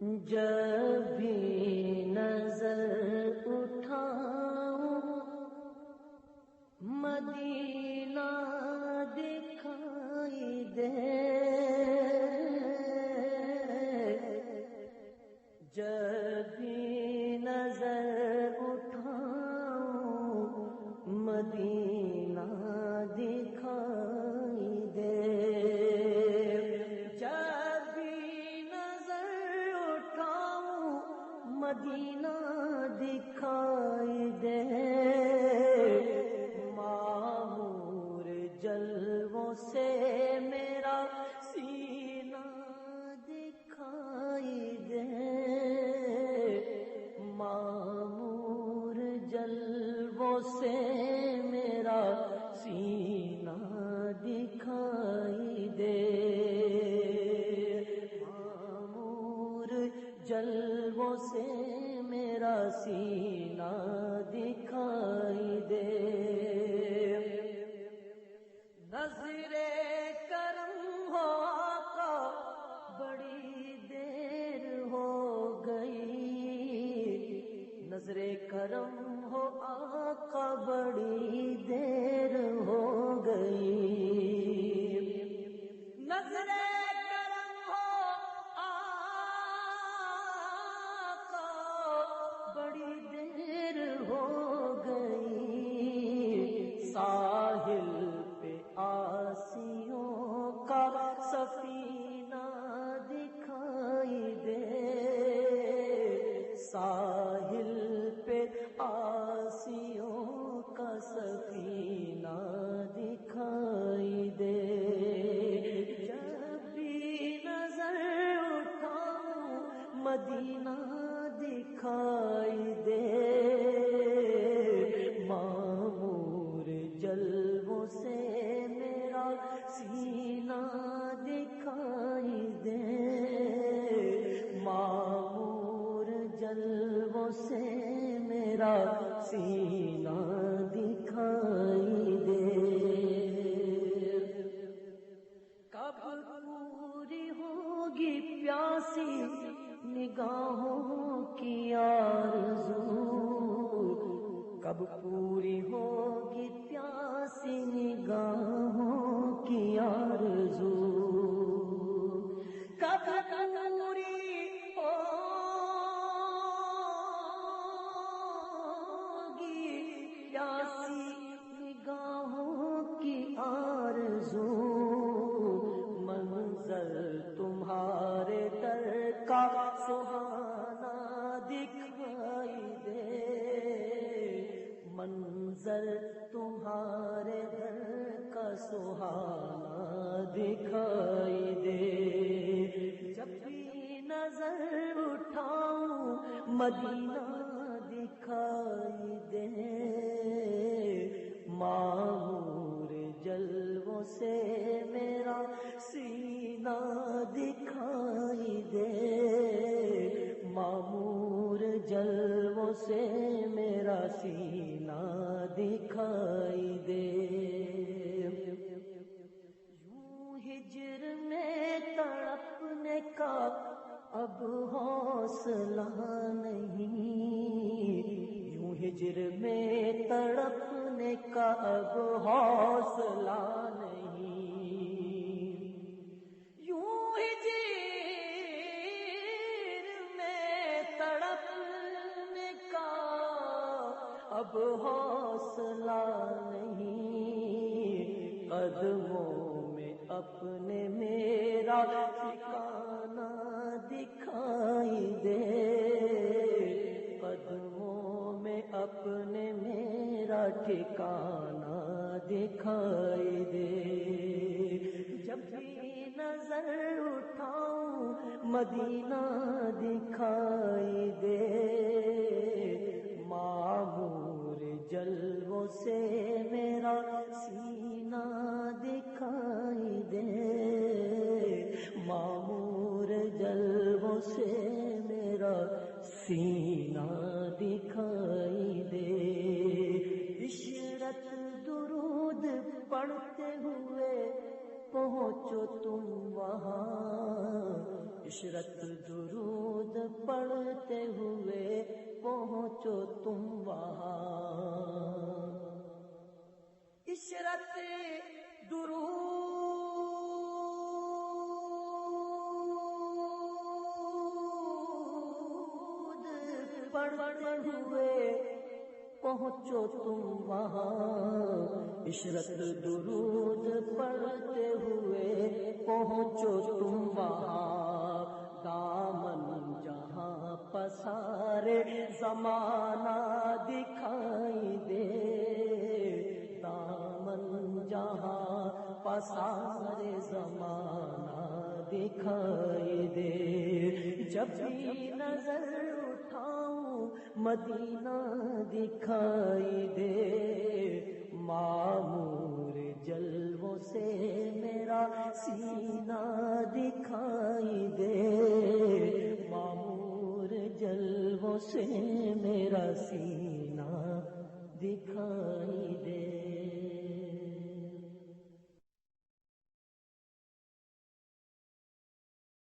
جب بھی نظر اٹھاؤں مدینہ دکھائی دے، جب بھی نظر اٹھاؤں مدینہ دکھائی دے، مدینہ دکھائی دے، معمور جلووں سے میرا سینہ دکھائی دے، معمور جلووں سے میرا سینہ دکھائی دے، جلووں سے میرا سینہ دکھائی دے، نظر کرم ہو آقا بڑی دیر ہو گئی، نظر کرم ہو آقا بڑی دیر ہو گئی، نظر ساحل پہ آسیوں کا سفینہ دکھائی دے، ساحل پہ آسیوں کا سفینہ دکھائی دے، جب بھی نظر اٹھاؤں مدینہ دکھائی دے، جلووں سے میرا سینہ دکھائی دے، معمور جلووں سے میرا سینہ دکھائی دے، کب پوری ہوگی پیاسی نگاہوں کی آرزو، کب پوری ہوگی پیاسی نگاہوں کی آرزو، کب پوری ہوگی پیاسی نگاہوں کی آرزو، منظر تمہارے در کا سہانا دکھائی دے، منظر تمہارے گھر کا سہانا دکھائی دے، جب بھی نظر اٹھاؤں مدینہ دکھائی دے، معمور جلووں سے میرا سینہ دکھائی دے، معمور جلووں سے میرا سینہ دکھائی دے، یوں ہجر میں تڑپنے کا اب حوصلہ نہیں، یوں ہجر میں تڑپنے کا اب حوصلہ نہیں، یوں ہجر میں تڑپنے کا اب حوصلہ نہیں، قدموں میں اپنے میرا ٹھکانہ دکھائی دے، قدموں میں اپنے میرا ٹھکانہ دکھائی دے، جب بھی نظر اٹھاؤں مدینہ دکھائی دے، معمور جلووں سے میرا سینہ دکھائی دے، معمور جلووں سے میرا سینہ دکھائی دے، عشرت درود پڑھتے ہوئے پہنچو تم وہاں، عشرت درود درود پڑھتے ہوئے پہنچو تم وہاں، عشرت درود پڑھتے ہوئے پہنچو تم وہاں، عشرت درود پڑھتے ہوئے پہنچو تم وہاں، دامن جہاں پسارے زمانہ دکھائی دے، دامن جہاں پسارے زمانہ دکھائی دے، جب بھی نظر اٹھاؤں مدینہ دکھائی دے، معمور جلووں سے میرا سینہ دکھائی دے، معمور جلووں سے میرا سینہ